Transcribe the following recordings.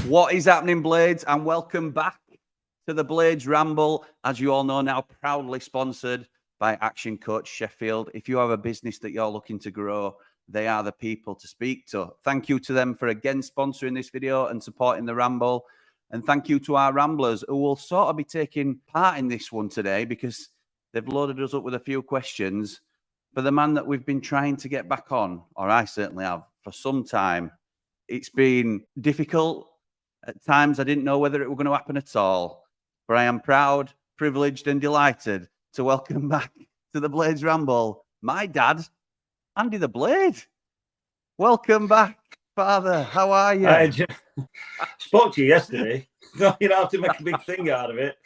What is happening, Blades? And welcome back to the Blades Ramble. As you all know now, proudly sponsored by Action Coach Sheffield. If you have a business that you're looking to grow, they are the people to speak to. Thank you to them for again sponsoring this video and supporting the Ramble. And thank you to our Ramblers who will sort of be taking part in this one today because they've loaded us up with a few questions for the man that we've been trying to get back on, or I certainly have, for some time. It's been difficult. At times, I didn't know whether it were going to happen at all. But I am proud, privileged, and delighted to welcome back to the Blades Ramble my dad, Andy the Blade. Welcome back, Father. How are you? I spoke to you yesterday. You don't have to make a big thing out of it.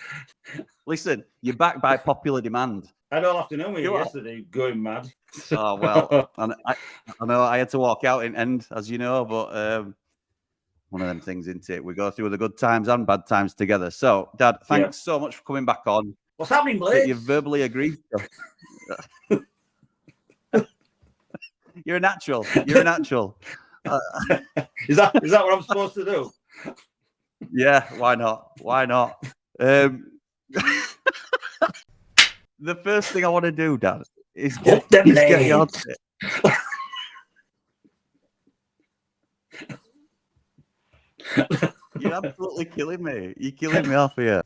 Listen, you're back by popular demand. I had all afternoon with you yesterday, going mad. Oh, well, I know I had to walk out in end, as you know, but one of them things, isn't it? We go through the good times and bad times together. So, Dad, thanks so much for coming back on. What's happening, Blake? You've verbally agreed. You're a natural. You're a natural. Is that what I'm supposed to do? Yeah, why not? Why not? The first thing I want to do, Dad, is get your You're absolutely killing me. You're killing me off here.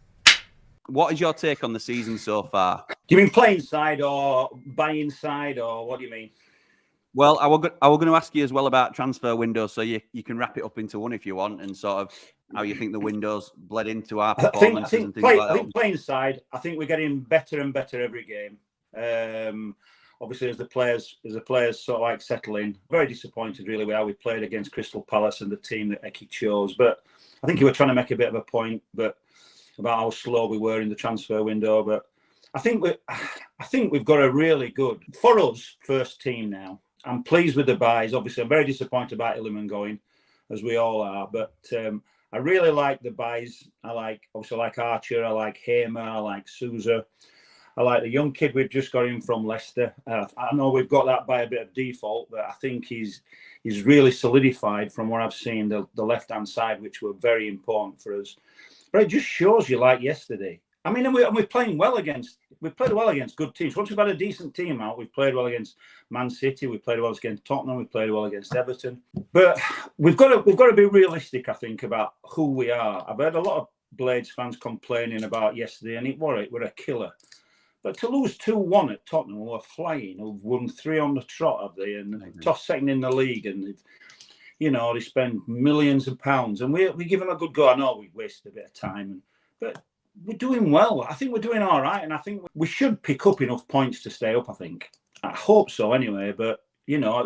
What is your take on the season so far? Do you mean playing side or buying side, or what do you mean? Well, I was going to ask you as well about transfer windows, so you can wrap it up into one if you want, and sort of how you think the windows bled into our performances and things like that. I think playing side, I think we're getting better and better every game. Obviously, as the players sort of like settle in, very disappointed really with how we played against Crystal Palace and the team that Icky chose. But I think he was trying to make a bit of a point, but about how slow we were in the transfer window. But I think we've got a really good, for us, first team now. I'm pleased with the buys. Obviously, I'm very disappointed about Illiman going, as we all are. But I really like the buys. I like Archer. I like Hamer. I like Souza. I like the young kid we've just got in from Leicester. I know we've got that by a bit of default, but I think he's really solidified from what I've seen, the left-hand side, which were very important for us. But it just shows you, like yesterday. I mean, and we're playing well against. We've played well against good teams. Once we've had a decent team out, we've played well against Man City. We played well against Tottenham. We played well against Everton. But we've got to be realistic, I think, about who we are. I've heard a lot of Blades fans complaining about yesterday, and we're a killer. But to lose 2-1 at Tottenham, who are flying, who've won 3 on the trot, have they? And top second in the league, and they spend millions of pounds, and we give them a good go. I know we wasted a bit of time, but we're doing well. I think we're doing all right, and I think we should pick up enough points to stay up. I think. I hope so, anyway. But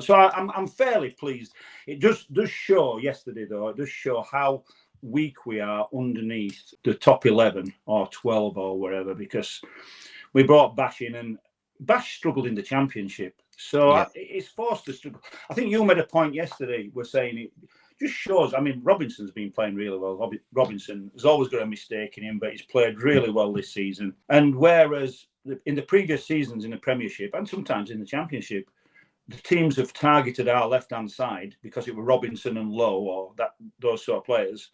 so I'm fairly pleased. It does show yesterday, though. It does show how weak we are underneath the top 11 or 12 or whatever, because we brought Bash in, and Bash struggled in the Championship. So it's forced to struggle. I think you made a point yesterday. We're saying it just shows. I mean, Robinson's been playing really well. Robinson has always got a mistake in him, but he's played really well this season. And whereas in the previous seasons in the Premiership and sometimes in the Championship, the teams have targeted our left-hand side because it were Robinson and Lowe or those sort of players.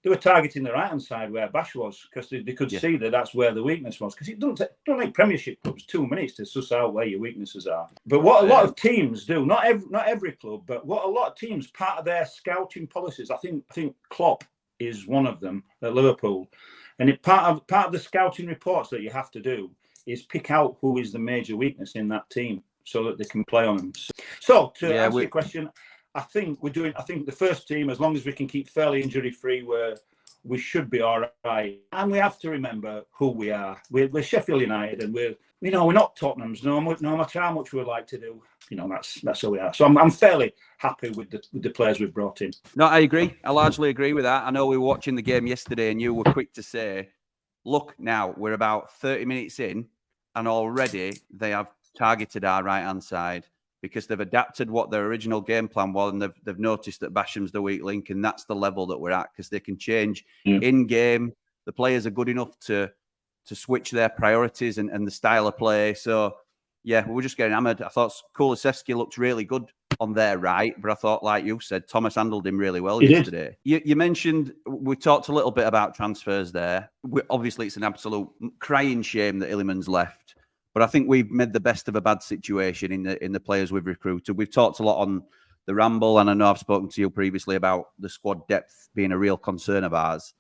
They were targeting the right-hand side where Bash was, because they could see that's where the weakness was. Because it don't take Premiership clubs 2 minutes to suss out where your weaknesses are. But what a lot of teams do, not every club, but what a lot of teams, part of their scouting policies, I think Klopp is one of them at Liverpool, and part of the scouting reports that you have to do is pick out who is the major weakness in that team so that they can play on them. So to answer your question, I think the first team, as long as we can keep fairly injury-free, we should be all right. And we have to remember who we are. We're Sheffield United, and we're not Tottenham's. No matter how much we'd like to do, that's who we are. So I'm fairly happy with the players we've brought in. No, I agree. I largely agree with that. I know we were watching the game yesterday, and you were quick to say, "Look, now we're about 30 minutes in, and already they have targeted our right-hand side." Because they've adapted what their original game plan was, and they've noticed that Basham's the weak link, and that's the level that we're at, because they can change in game. The players are good enough to switch their priorities and the style of play. So, yeah, we were just getting hammered. I thought Kulusevski looked really good on their right, but I thought, like you said, Thomas handled him really well He did. yesterday. You mentioned, we talked a little bit about transfers there. Obviously, it's an absolute crying shame that Illiman's left, but I think we've made the best of a bad situation in the players we've recruited. We've talked a lot on the Ramble, and I know I've spoken to you previously about the squad depth being a real concern of ours.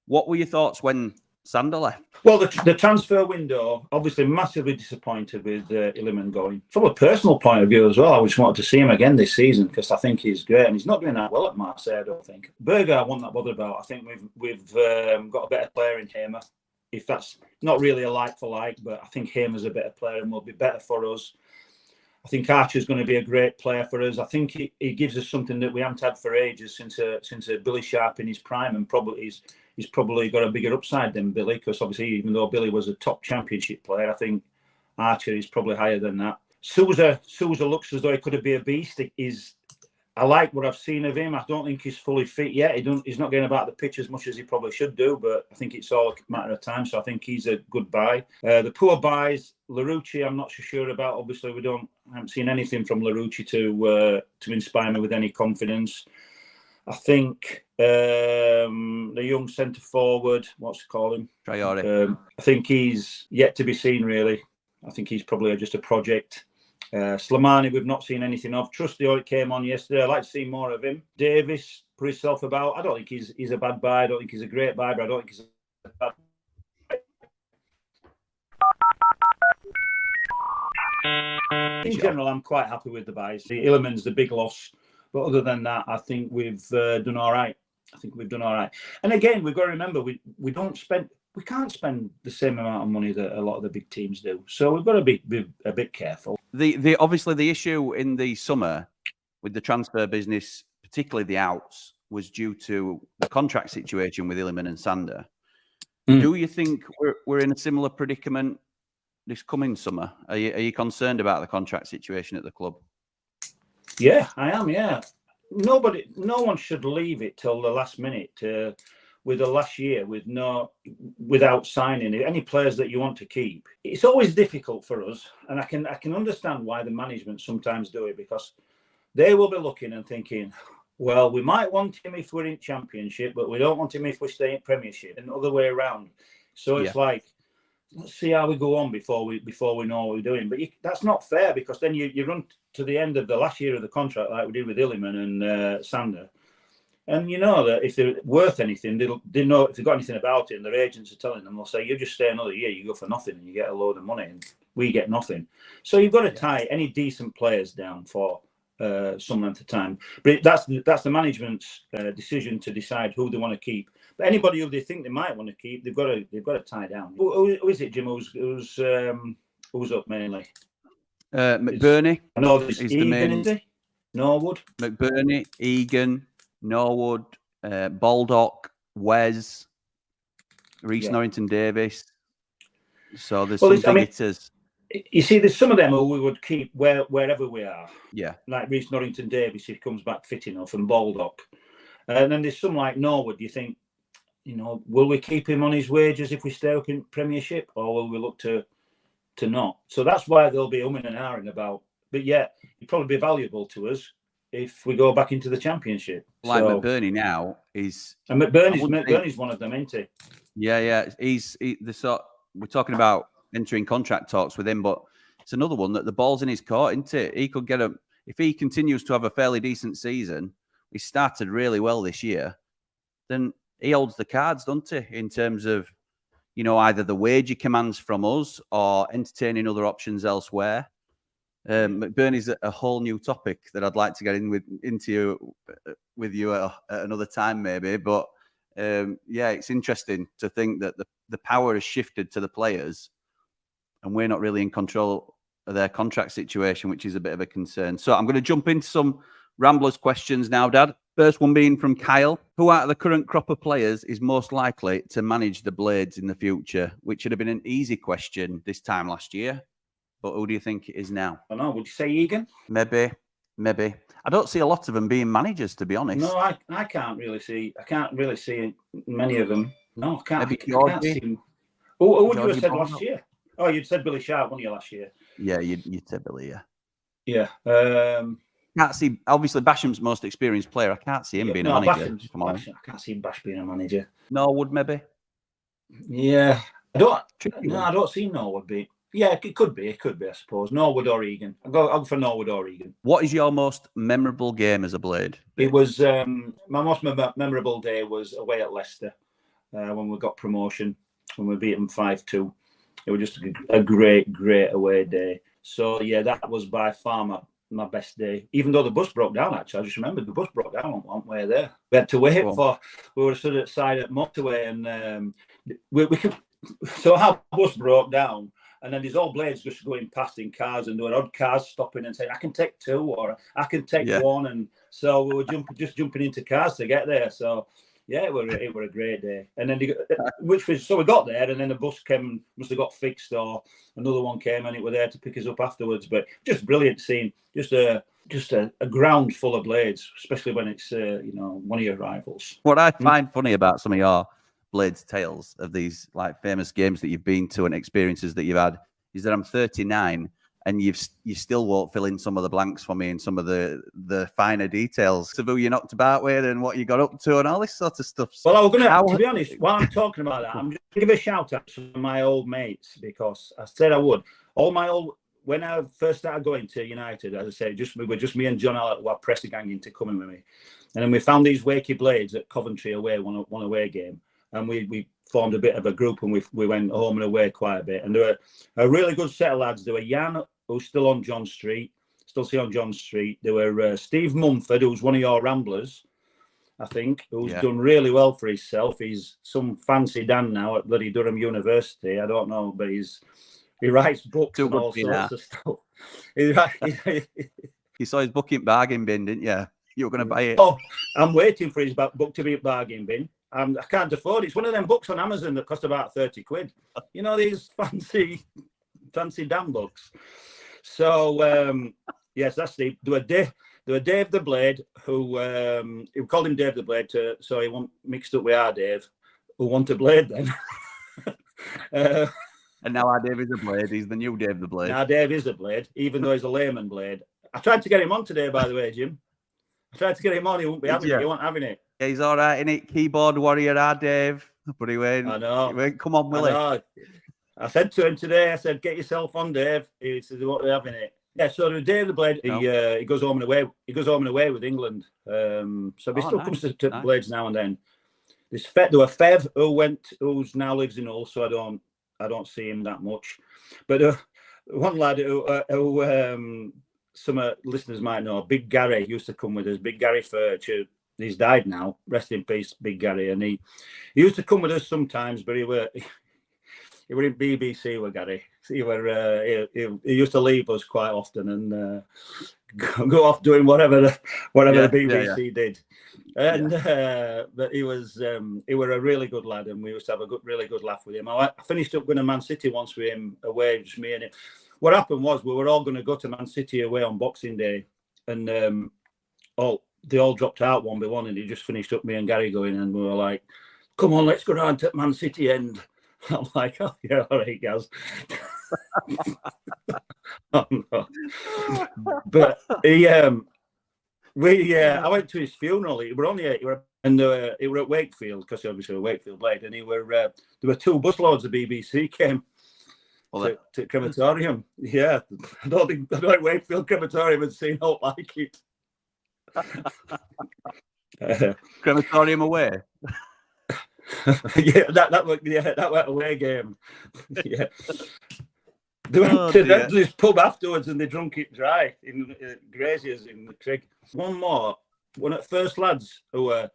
What were your thoughts when Sander left? Well, the transfer window, obviously massively disappointed with Illiman going. From a personal point of view as well, I just wanted to see him again this season because I think he's great and he's not doing that well at Marseille, I don't think. Berger, I wasn't that bothered about. I think we've got a better player in Hamer. If that's not really a like for like, but I think Hamer's a better player and will be better for us. I think Archer's going to be a great player for us. I think he gives us something that we haven't had for ages since Billy Sharp in his prime, and probably he's probably got a bigger upside than Billy, because obviously even though Billy was a top championship player, I think Archer is probably higher than that. Sousa looks as though he could be a beast. I like what I've seen of him. I don't think he's fully fit yet. He's not getting about the pitch as much as he probably should do, but I think it's all a matter of time. So I think he's a good buy. The poor buys, Larouci, I'm not so sure about. Obviously, I haven't seen anything from Larouci to inspire me with any confidence. I think the young centre forward, what's it called him? Traore. I think he's yet to be seen, really. I think he's probably just a project. Slimani, we've not seen anything of. Trustio, it came on yesterday. I'd like to see more of him. Davis put himself about. I don't think he's a bad buy. I don't think he's a great buy, but I don't think he's a bad buy. In general, I'm quite happy with the buys. Illiman's the big loss. But other than that, I think we've done all right. And again, we've got to remember, we can't spend the same amount of money that a lot of the big teams do. So we've got to be a bit careful. Obviously the issue in the summer with the transfer business, particularly the outs, was due to the contract situation with Illiman and Sander. Do you think we're in a similar predicament this coming summer? Are you concerned about the contract situation at the club? Yeah, I am. Yeah, no one should leave it till the last minute with the last year without signing any players that you want to keep. It's always difficult for us, and I can understand why the management sometimes do it, because they will be looking and thinking, well, we might want him if we're in Championship, but we don't want him if we stay in Premiership, and the other way around. So it's like, let's see how we go on before we know what we're doing. But that's not fair, because then you run to the end of the last year of the contract like we did with Illiman and Sander. And you know that if they're worth anything, they know if they've got anything about it, and their agents are telling them, they'll say, you just stay another year, you go for nothing, and you get a load of money, and we get nothing. So you've got to tie any decent players down for some length of time. But that's the management's decision to decide who they want to keep. But anybody who they think they might want to keep, they've got to tie down. Who is it, Jim? Who's up mainly? McBurney. I know there's He's Egan, the main. is he? Norwood. McBurney, Egan, Norwood, Baldock, Wes, Reece Norrington Davis. So there's some big hitters. You see, there's some of them who we would keep wherever we are. Yeah. Like Reece Norrington Davis, if he comes back fit enough, and Baldock. And then there's some like Norwood. You think, will we keep him on his wages if we stay up in Premiership, or will we look to not? So that's why they'll be umming and ahhing about. But yeah, he'd probably be valuable to us if we go back into the Championship. Like McBurney now is, and McBurney's one of them, isn't he? Yeah. We're talking about entering contract talks with him, but it's another one that the ball's in his court, isn't it? He could get if he continues to have a fairly decent season. He started really well this year. Then he holds the cards, doesn't he? In terms of, either the wage he commands from us or entertaining other options elsewhere. McBurney's a whole new topic that I'd like to get into with you at another time, maybe. But it's interesting to think that the power has shifted to the players, and we're not really in control of their contract situation, which is a bit of a concern. So I'm going to jump into some Ramblers questions now, Dad. First one being from Kyle. Who out of the current crop of players is most likely to manage the Blades in the future? Which would have been an easy question this time last year. But who do you think it is now? I don't know. Would you say Egan? Maybe. I don't see a lot of them being managers, to be honest. No, I can't really see. I can't really see many of them. No, I can't. Maybe I can't see them. Who would you have said last year? Oh, you'd said Billy Sharp, wouldn't you, last year? Yeah, you'd said Billy, yeah. Yeah. can't see. Obviously, Basham's most experienced player. I can't see him being a manager. I can't see Bash being a manager. Norwood, maybe. Yeah, I don't see Norwood being. Yeah, it could be. I suppose Norwood or Egan. I'll go for Norwood or Egan. What is your most memorable game as a Blade? It was my most memorable day was away at Leicester when we got promotion, when we beat them 5-2. It was just a great away day. So yeah, that was by far my best day. Even though the bus broke down, actually, I just remembered the bus broke down on one way there. We had to wait we were stood at the side at motorway, and we could. So our bus broke down, and then these old Blades just going past in cars, and there were odd cars stopping and saying, "I can take 2," or "I can take 1," and so we were jumping into cars to get there. So yeah, it were a great day. And then we got there, and then the bus must have got fixed, or another one came, and it were there to pick us up afterwards. But just brilliant scene, just a ground full of Blades, especially when it's one of your rivals. What I find funny about some of your Blades tales of these like famous games that you've been to and experiences that you've had is that I'm 39 and you still won't fill in some of the blanks for me and some of the finer details of who you knocked about with and what you got up to and all this sort of stuff. Well, I was gonna, to be honest, while I'm talking about that, I'm just gonna give a shout out to my old mates, because I said I would. When I first started going to United, as I said, just me and John Allett who had pressing gang into coming with me, and then we found these Wakey Blades at Coventry away, one away game. And we formed a bit of a group, and we went home and away quite a bit. And there were a really good set of lads. There were Jan, who's still on John Street, There were Steve Mumford, who's one of your Ramblers, I think, who's done really well for himself. He's some fancy Dan now at bloody Durham University. I don't know, but he writes books and all sorts of stuff. You saw his book in bargain bin, didn't you? You were going to buy it. Oh, I'm waiting for his book to be at bargain bin. I can't afford it. It's one of them books on Amazon that cost about 30 quid. You know, these fancy damn books. So, yes, that's Steve. There were Dave the Blade, who we called him Dave the Blade, so he wasn't mixed up with our Dave, who wanted Blade then. And now our Dave is a Blade. He's the new Dave the Blade. Now Dave is a Blade, even though he's a layman Blade. I tried to get him on today, by the way, Jim. I tried to get him on. He won't be having it. He wasn't having it. Yeah, he's all right in it. Keyboard warrior, our Dave. But he went. I know. He went, come on, Willie. I said to him today, I said, get yourself on, Dave. He said, he won't be having it. Yeah, so Dave the Blade, he goes home and away. He goes home and away with England. So he still comes to the Blades now and then. There were Fev who's now lives in Hull, so I don't see him that much. But one lad who some listeners might know, Big Gary, used to come with us. Big Gary Furch, he's died now. Rest in peace, Big Gary. And he used to come with us sometimes, but he were in BBC with Gary. He used to leave us quite often and go off doing whatever the BBC did. And but he was a really good lad, and we used to have a really good laugh with him. I finished up going to Man City once with him away, just me and him. What happened was we were all going to go to Man City away on Boxing Day, and they all dropped out one by one, and he just finished up me and Gary going, and we were like, "Come on, let's go round to Man City end." I'm like, "Oh yeah, all right, guys." Oh, no. But I went to his funeral. He were at Wakefield, because obviously a Wakefield Blade, and there were 2 busloads of BBC came to crematorium. Yeah, I don't think Wakefield crematorium had seen out like it. Crematorium away. that went away game. Yeah. They went to this pub afterwards and they drunk it dry in Graziers in the Craig. One of the first lads who were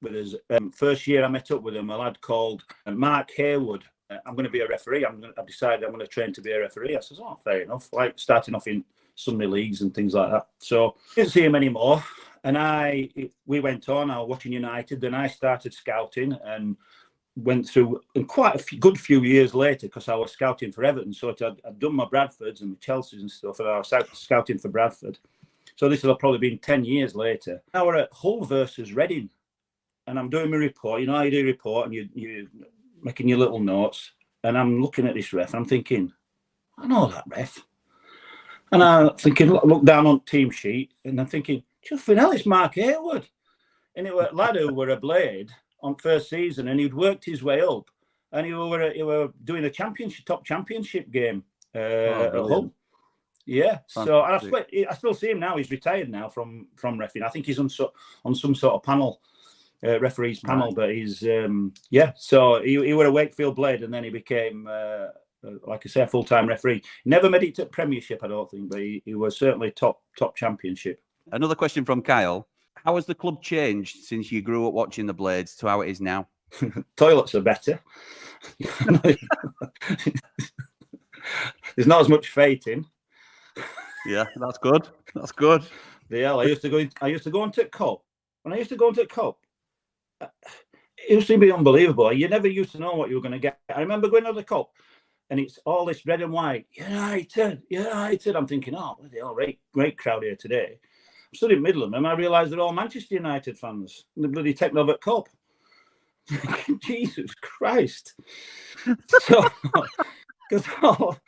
with us, first year I met up with him, a lad called Mark Haywood. I'm going to be a referee. I've decided I'm going to train to be a referee. I says, oh, fair enough. Like starting off in Sunday leagues and things like that. So I didn't see him anymore. And we went on. I was watching United. Then I started scouting and went through, and quite a good few years later, because I was scouting for Everton. So I'd done my Bradfords and my Chelseas and stuff, and I was scouting for Bradford. So this will have probably been 10 years later. Now we're at Hull versus Reading, and I'm doing my report. You know how you do a report, and you're making your little notes. And I'm looking at this ref, and I'm thinking, I know that ref. And I'm thinking, look down on team sheet, and I'm thinking, chuffing hell, it's Mark Hayward. And it was a lad who were a blade on first season, and he'd worked his way up, and he were doing a top championship game at Hull. Yeah. So and I still see him now. He's retired now from reffing. I think he's on some sort of panel, referees panel, but he's So he were a Wakefield blade, and then he became like I say, a full-time referee. He never made it to Premiership, I don't think, but he was certainly top Championship. Another question from Kyle. How has the club changed since you grew up watching the Blades to how it is now? Toilets are better. There's not as much fating. Yeah, that's good. That's good. Yeah, I used to go into Cup. When I used to go into Cup, it used to be unbelievable. You never used to know what you were going to get. I remember going to the Cup, and it's all this red and white. United. I'm thinking, oh, they're all great crowd here today. I'm stood in Midland, and I realised they're all Manchester United fans. And the bloody taking over Cup. Jesus Christ! So, because all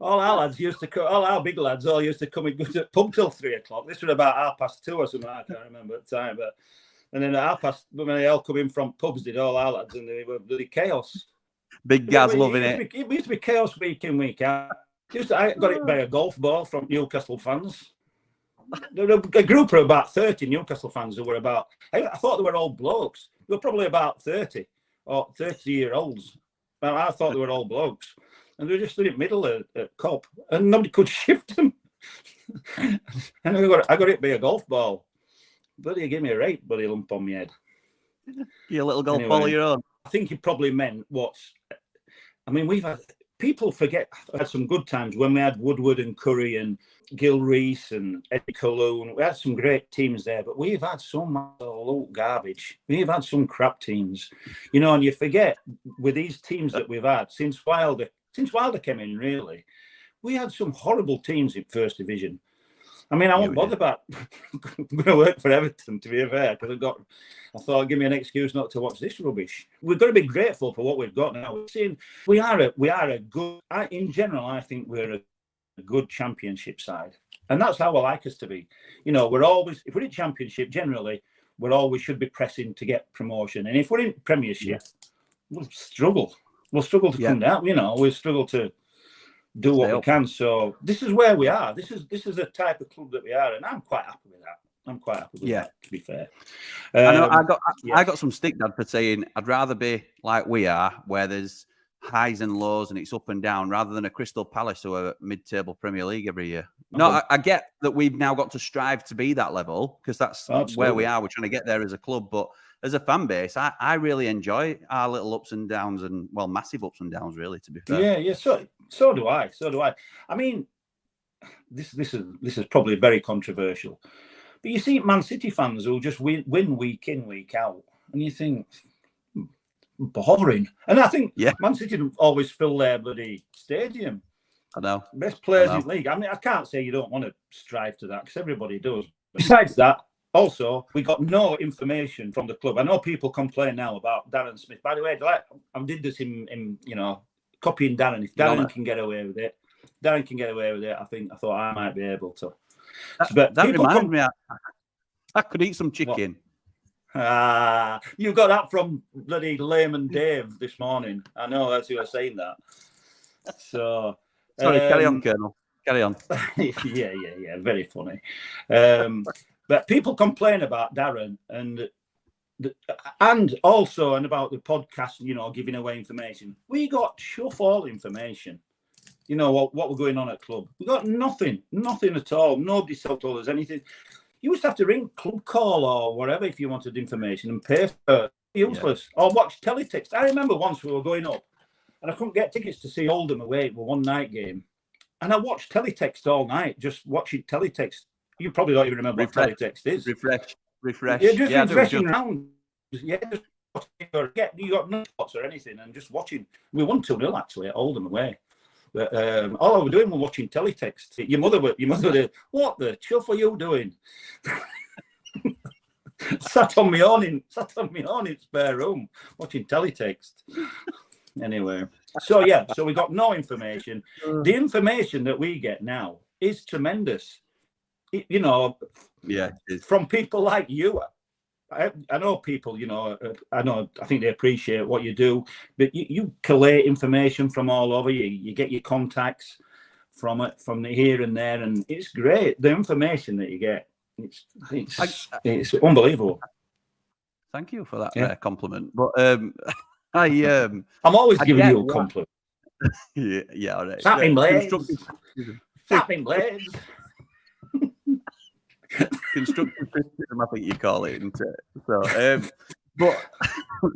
our lads used to come, all our big lads all used to come and go to the pub till 3 o'clock. This was about 2:30 or something. I can't remember at the time, and then at 2:30, when they all come in from pubs, did all our lads, and they were bloody chaos. Big Gaz loving it. It used to be chaos week in, week out. I got it by a golf ball from Newcastle fans. A group of about 30 Newcastle fans who were about, I thought they were old blokes. They were probably about 30 or 30-year-olds. But I thought they were old blokes. And they were just stood in the middle of Cop, and nobody could shift them. And I got it by a golf ball. Bloody give me a right bloody lump on my head. Your little golf ball of your own. I think he probably meant we've had, people forget, I had some good times when we had Woodward and Curry and Gil Reese and Eddie Colloon. We had some great teams there, but we've had some absolute garbage. We've had some crap teams, and you forget with these teams that we've had since Wilder came in, really, we had some horrible teams in First Division. I mean, I won't bother about I'm going to work for Everton, to be fair, because I thought, give me an excuse not to watch this rubbish. We've got to be grateful for what we've got now. We are a good, in general, I think we're a good Championship side. And that's how I like us to be. We're always, if we're in Championship, generally, we should be pressing to get promotion. And if we're in Premiership, we'll struggle. We'll struggle to come down, we'll struggle to do what we can. So this is where we are. This is the type of club that we are, and I'm quite happy with that. That, to be fair. I got some stick, Dad, for saying I'd rather be like we are, where there's highs and lows and it's up and down, rather than a Crystal Palace who are mid-table Premier League every year. No, I get that we've now got to strive to be that level, because that's where we are. We're trying to get there as a club, but as a fan base, I really enjoy our little ups and downs, and massive ups and downs, really, to be fair. Yeah. So do I. I mean, this is probably very controversial, but you see Man City fans who just win week in, week out, and you think, boring. And I think Man City always fill their bloody stadium. I know. Best players in the league. I mean, I can't say you don't want to strive to that, because everybody does. Besides that, also, we got no information from the club. I know people complain now about Darren Smith. By the way, I did this in copying Darren. If Darren can get away with it, I thought I might be able to. That reminds me, I could eat some chicken. You got that from bloody Layman Dave this morning. I know that's who was saying that. So sorry, carry on, Colonel. Carry on. Yeah. Very funny. But people complain about Darren and also about the podcast, giving away information. We got chuff all information. What we're going on at club. We got nothing at all. Nobody told us anything. You used to have to ring Club Call or whatever if you wanted information and pay for it. Useless. Or watch teletext. I remember once we were going up and I couldn't get tickets to see Oldham away. It was one night game. And I watched teletext all night, just watching teletext. You probably don't even remember what teletext is. Refresh. Yeah, just refreshing around. Yeah, just you got no spots or anything, and just watching. We won 2-0 actually at Oldham away. But all I was doing was watching teletext. Your mother would, what the chuff are you doing? sat on my own in spare room watching teletext. Anyway, so we got no information. The information that we get now is tremendous. You know, yeah, from people like you. I know people, you know, I think they appreciate what you do, but you collate information from all over. You get your contacts from the here and there, and it's great. The information that you get, it's unbelievable. Thank you for that compliment. But I'm always giving you a compliment. yeah, all right. Snapping blades. Snapping blades. Constructive criticism, I think you call it, isn't it? So, but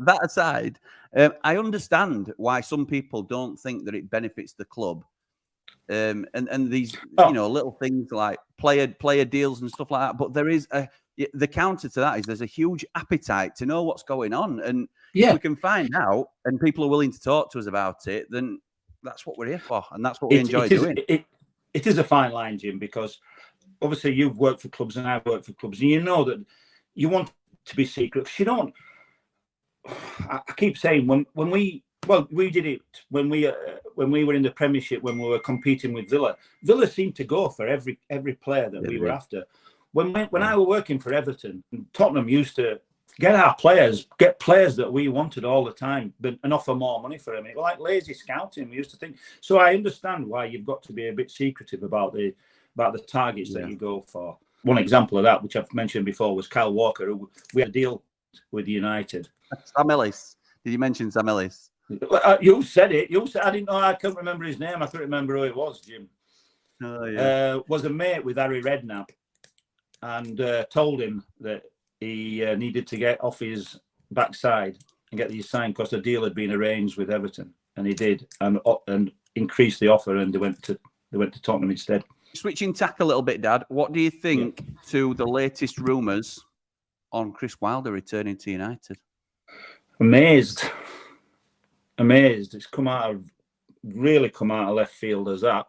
that aside, I understand why some people don't think that it benefits the club, and these you know, little things like player deals and stuff like that. But there is the counter to that is there's a huge appetite to know what's going on, and if we can find out and people are willing to talk to us about it, then that's what we're here for, and that's what we enjoy doing. It is a fine line, Jim, because obviously you've worked for clubs and I've worked for clubs, and you know that you want to be secret. You don't. I keep saying when we did it when we were in the Premiership, when we were competing with Villa. Villa seemed to go for every player that we were after. When I was working for Everton, Tottenham used to get players that we wanted all the time, and offer more money for them. It was like lazy scouting. We used to think. So I understand why you've got to be a bit secretive about the targets that you go for. One example of that, which I've mentioned before, was Kyle Walker, who we had a deal with United. Sam Ellis. Did you mention Sam Ellis? You said it. You said I didn't know. I couldn't remember his name. I couldn't remember who it was. Jim. Oh yeah. Was a mate with Harry Redknapp, and told him that he needed to get off his backside and get these signed because the deal had been arranged with Everton, and he did, and increased the offer, and they went to Tottenham instead. Switching tack a little bit, Dad. What do you think to the latest rumours on Chris Wilder returning to United? Amazed. It's really come out of left field as that,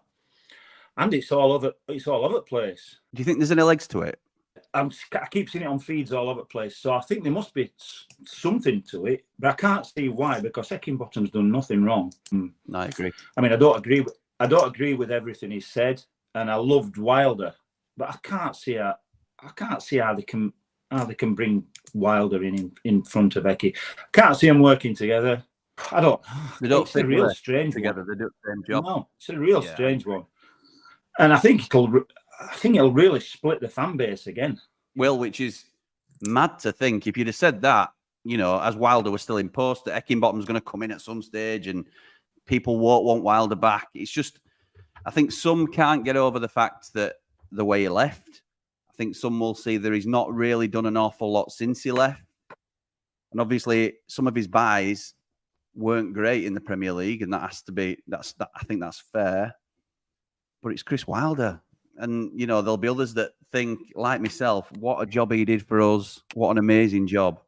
and it's all over the place. Do you think there's any legs to it? I keep seeing it on feeds all over the place, so I think there must be something to it, but I can't see why, because Heckingbottom's done nothing wrong. No, I agree. I mean, I don't agree with everything he said, and I loved Wilder, but I can't see how they can bring Wilder in front of Icky. I can't see them working together. I don't. They don't it's a real strange together. One. They do the same job. No, it's a real strange one, and I think it'll really split the fan base again. Well, which is mad to think. If you'd have said that, you know, as Wilder was still in post, that Heckingbottom's going to come in at some stage and people won't want Wilder back. It's just, I think some can't get over the fact that the way he left. I think some will see that he's not really done an awful lot since he left. And obviously, some of his buys weren't great in the Premier League, and that has to be, I think that's fair. But it's Chris Wilder. And, you know, there'll be others that think, like myself, what a job he did for us. What an amazing job.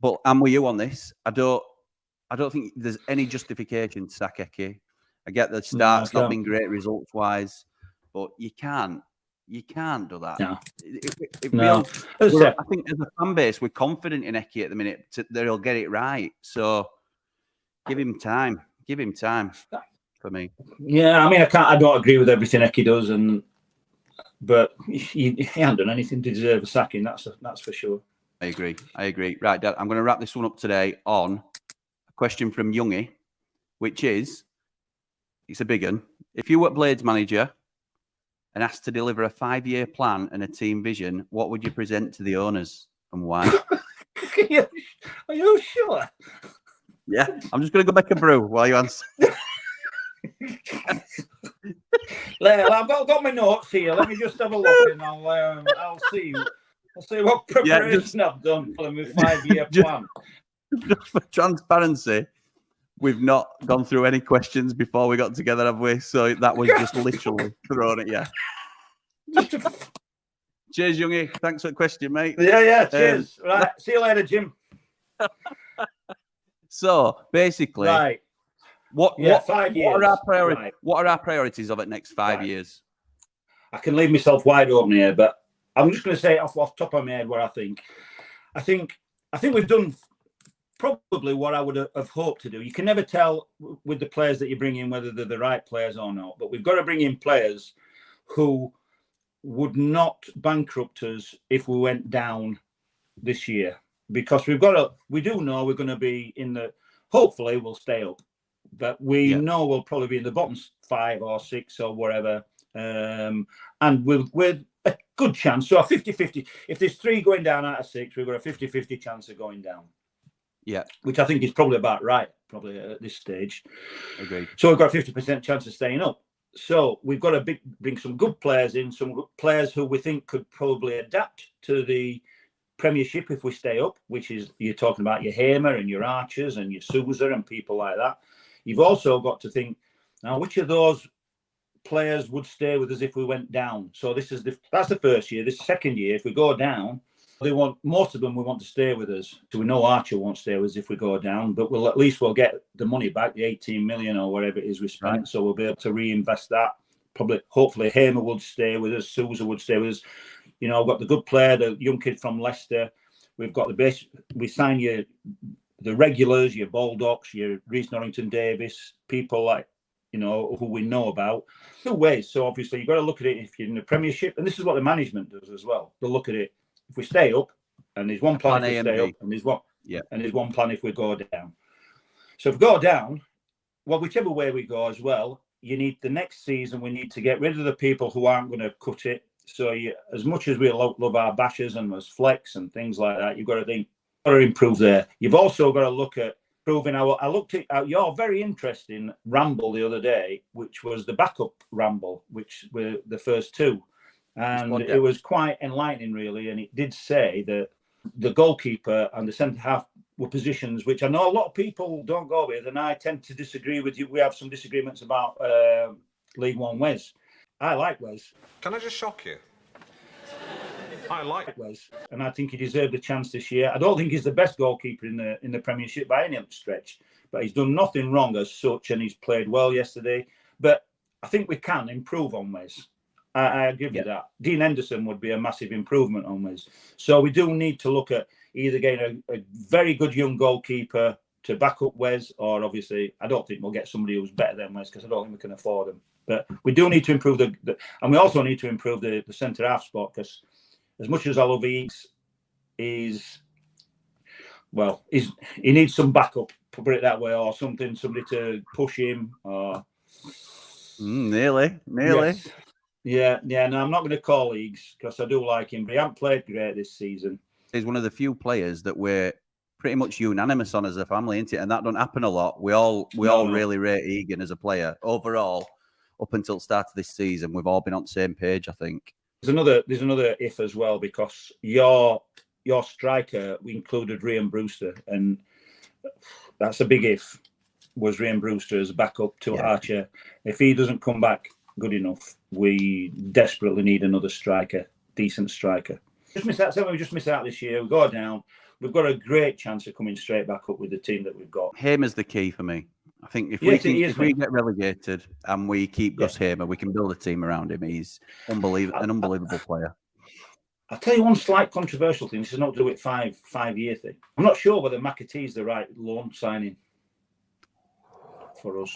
But I'm with you on this. I don't think there's any justification to sack Icky. I get the start's not been great results-wise, but you can't do that. No. I think as a fan base, we're confident in Icky at the minute that he'll get it right. So give him time. Give him time for me. Yeah, I mean, I don't agree with everything Icky does, but he hasn't done anything to deserve a sacking. That's for sure. I agree. Right, Dad, I'm going to wrap this one up today on a question from Youngie, which is, it's a big one. If you were Blades manager and asked to deliver a 5-year plan and a team vision, what would you present to the owners and why? Are you sure? Yeah, I'm just going to go make a brew while you answer. I've got my notes here. Let me just have a look, and I'll see what preparation I've done for my 5-year plan. Just for transparency, we've not gone through any questions before we got together, have we? So that was just literally thrown at you. Cheers, Youngie. Thanks for the question, mate. Yeah. Cheers. Right. See you later, Jim. So basically, right. What are our priorities? Right. What are our priorities of it next 5 years? I can leave myself wide open here, but I'm just going to say off the top of my head what I think. I think we've done probably what I would have hoped to do. You can never tell with the players that you bring in whether they're the right players or not, but we've got to bring in players who would not bankrupt us if we went down this year, because we do know we're going to be in the, hopefully we'll stay up, but we know we'll probably be in the bottom 5 or 6 or whatever, and with a good chance. So a 50-50, if there's 3 going down out of 6, we've got a 50-50 chance of going down. Yeah, which I think is probably about right, probably at this stage. Agreed. So we've got a 50% chance of staying up. So we've got to bring some good players in, some players who we think could probably adapt to the Premiership if we stay up, which is, you're talking about your Hamer and your Archers and your Sousa and people like that. You've also got to think, now, which of those players would stay with us if we went down? So that's the first year. This second year, if we go down, most of them we want to stay with us. So we know Archer won't stay with us if we go down, but we'll get the money back, the 18 million or whatever it is we spent. Right. So we'll be able to reinvest that. Hopefully Hamer would stay with us, Sousa would stay with us. You know, I've got the good player, the young kid from Leicester. We've got the base. We sign the regulars, your Baldock, your Reece Norrington Davis, people like, you know, who we know about. 2 ways. So obviously you've got to look at it if you're in the Premiership, and this is what the management does as well. They'll look at it if we stay up, and there's one plan if we stay up, and there's one plan if we go down. So if we go down, well, whichever way we go as well, you need the next season. We need to get rid of the people who aren't going to cut it. So as much as we love our bashers and as flex and things like that, you've got to think, got to improve there. You've also got to look at improving I looked at your very interesting Ramble the other day, which was the backup Ramble, which were the first 2. And it was quite enlightening, really. And it did say that the goalkeeper and the centre half were positions which I know a lot of people don't go with, and I tend to disagree with you. We have some disagreements about League One Wes. I like Wes. Can I just shock you? I like Wes, and I think he deserved a chance this year. I don't think he's the best goalkeeper in the Premiership by any stretch, but he's done nothing wrong as such, and he's played well yesterday. But I think we can improve on Wes. I give you that. Dean Henderson would be a massive improvement on Wes. So we do need to look at either getting a very good young goalkeeper to back up Wes, or obviously I don't think we'll get somebody who's better than Wes, because I don't think we can afford him. But we do need to improve and we also need to improve the centre half spot, because as much as I love Eags, he needs some backup, put it that way, or somebody to push him. Or nearly. Yes. Yeah. No, I'm not going to call Eags, because I do like him, but he hasn't played great this season. He's one of the few players that we're pretty much unanimous on as a family, isn't it? And that don't happen a lot. We all really rate Egan as a player overall. Up until the start of this season, we've all been on the same page, I think. There's another if as well, because your striker, we included Ryan Brewster, and that's a big if. Was Ryan Brewster as a backup to Archer? If he doesn't come back good enough, we desperately need another striker, decent striker. We just miss out this year. We go down. We've got a great chance of coming straight back up with the team that we've got. Hamer's the key for me. I think if we get relegated and we keep Gus Hamer, we can build a team around him. He's an unbelievable player. I'll tell you one slight controversial thing. This is not to do with five-year thing. I'm not sure whether McAtee's the right loan signing for us.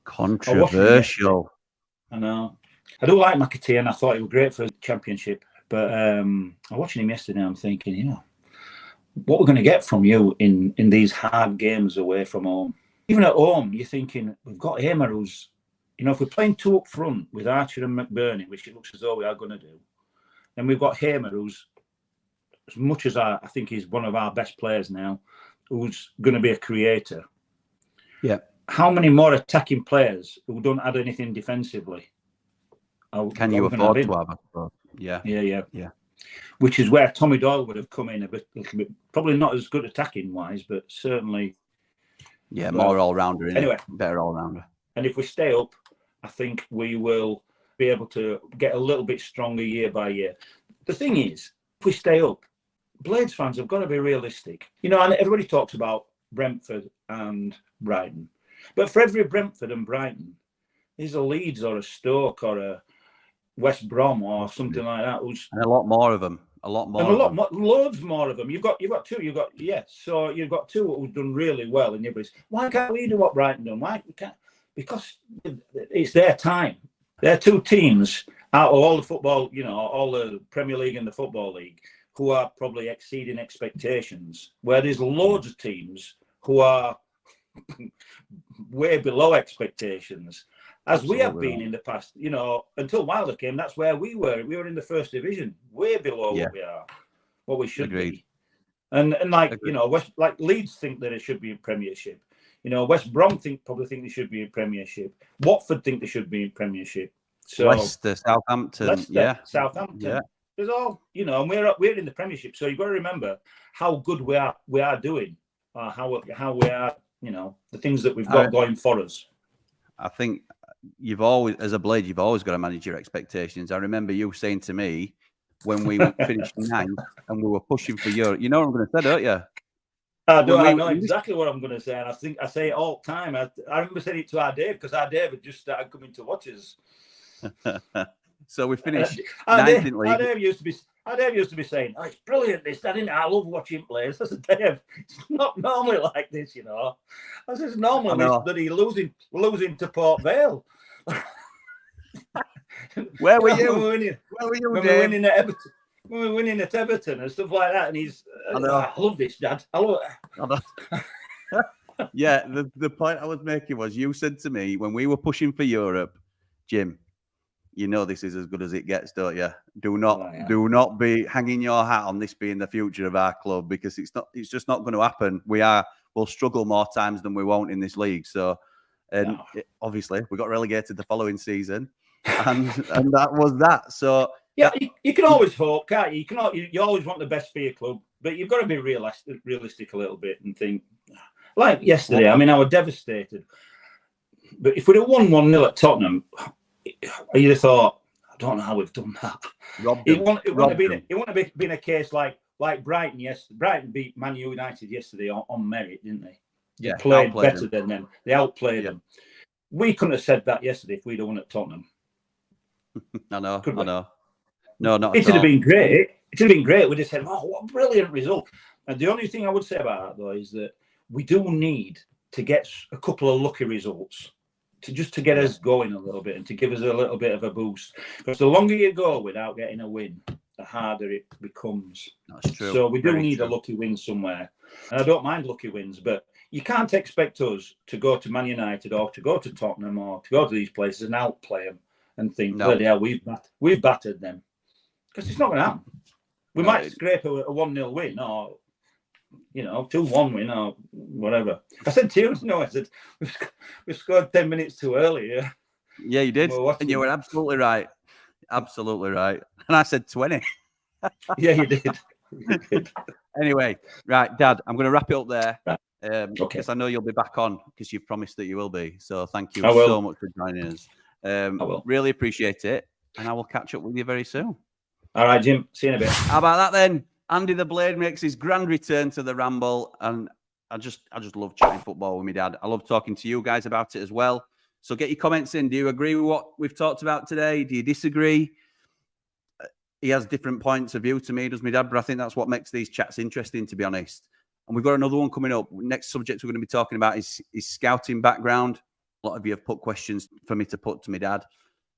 Controversial. I know. I do like McAtee, and I thought he was great for the Championship. But I'm watching him yesterday, I'm thinking, what we're going to get from you in these hard games away from home. Even at home, you're thinking, we've got Hamer who's, if we're playing 2 up front with Archer and McBurney, which it looks as though we are going to do, and we've got Hamer who's, as much as I think he's one of our best players now, who's going to be a creator. Yeah. How many more attacking players who don't add anything defensively? Can you afford to have a Yeah. Which is where Tommy Doyle would have come in a little bit, probably not as good attacking wise, but certainly. Yeah, more all rounder. Anyway, better all rounder. And if we stay up, I think we will be able to get a little bit stronger year by year. The thing is, if we stay up, Blades fans have got to be realistic. And everybody talks about Brentford and Brighton, but for every Brentford and Brighton, there's a Leeds or a Stoke or a West Brom or something like that. And a lot more of them. Loads more of them. You've got 2. So you've got 2 who've done really well. And everybody's, why can't we do what Brighton done? Why we can't? Because it's their time. They're two teams out of all the football, all the Premier League and the Football League, who are probably exceeding expectations, where there's loads of teams who are way below expectations, as we have been in the past. Until Wilder came, that's where we were. We were in the first division, way below what we should be. And Leeds think that it should be in Premiership. West Brom probably think they should be in Premiership. Watford think they should be in Premiership. So Leicester, Southampton, Southampton. Yeah. There's all, and we're in the Premiership. So you've got to remember how good we are doing, how we are, the things that we've got going for us. I think you've always, as a Blade, you've always got to manage your expectations. I remember you saying to me when we finished ninth and we were pushing for Europe. You know what I'm going to say, don't you? I know exactly what I'm going to say, and I think I say it all the time. I remember saying it to our Dave, because our Dave had just started coming to watch us. So we finished ninth in league. Our Dave used to be saying, "Oh, it's brilliant this, I love watching players." I said, "Dave, it's not normally like this, I said, "It's normally that he losing to Port Vale." Where were you? Where were you, Dave? Winning at Everton. We were winning at Everton and stuff like that, and he's. I love this, Dad. I love it. Yeah, the point I was making was, you said to me when we were pushing for Europe, Jim, this is as good as it gets, don't you? Do not be hanging your hat on this being the future of our club, because it's just not going to happen. We'll struggle more times than we won't in this league. So, obviously we got relegated the following season, and that was that. So. Yeah, you can always hope, can't you? You always want the best for your club, but you've got to be realistic a little bit and think. Like yesterday, I was devastated. But if we'd have won 1-0 at Tottenham, you'd have thought, I don't know how we've done that. It wouldn't have been a case like Brighton yesterday. Brighton beat Man United yesterday on merit, didn't they? Yeah, they played better than them. They outplayed them. We couldn't have said that yesterday if we'd have won at Tottenham. I know. No, not it would have been great. It would have been great. We'd have said, "Oh, what a brilliant result!" And the only thing I would say about that, though, is that we do need to get a couple of lucky results to get us going a little bit and to give us a little bit of a boost. Because the longer you go without getting a win, the harder it becomes. That's true. So we do need a lucky win somewhere. And I don't mind lucky wins, but you can't expect us to go to Man United or to go to Tottenham or to go to these places and outplay them and think, bloody hell, we've battered them. Because it's not going to happen. We might scrape a 1-0 win or, 2-1 win or whatever. I said to you, I said, we scored 10 minutes too early. Yeah, you did. And you were absolutely right. Absolutely right. And I said 20. Yeah, you did. Anyway, right, Dad, I'm going to wrap it up there. Because I know you'll be back on, because you've promised that you will be. So thank you so much for joining us. I will. Really appreciate it. And I will catch up with you very soon. All right, Jim. See you in a bit. How about that then? Andy the Blade makes his grand return to the Ramble, and I just love chatting football with my dad. I love talking to you guys about it as well. So get your comments in. Do you agree with what we've talked about today? Do you disagree? He has different points of view to me, does my dad, but I think that's what makes these chats interesting, to be honest. And we've got another one coming up. Next subject we're going to be talking about is scouting background. A lot of you have put questions for me to put to my dad.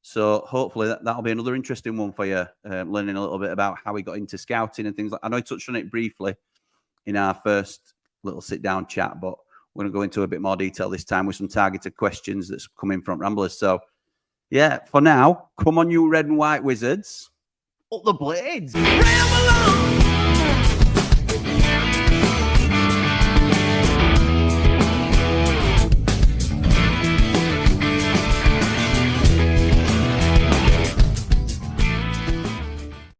So hopefully that'll be another interesting one for you, learning a little bit about how he got into scouting and things like. I know he touched on it briefly in our first little sit-down chat, but we're going to go into a bit more detail this time with some targeted questions that's coming from Ramblers. So, yeah, for now, come on, you red and white wizards. Up the blades. Ramble on!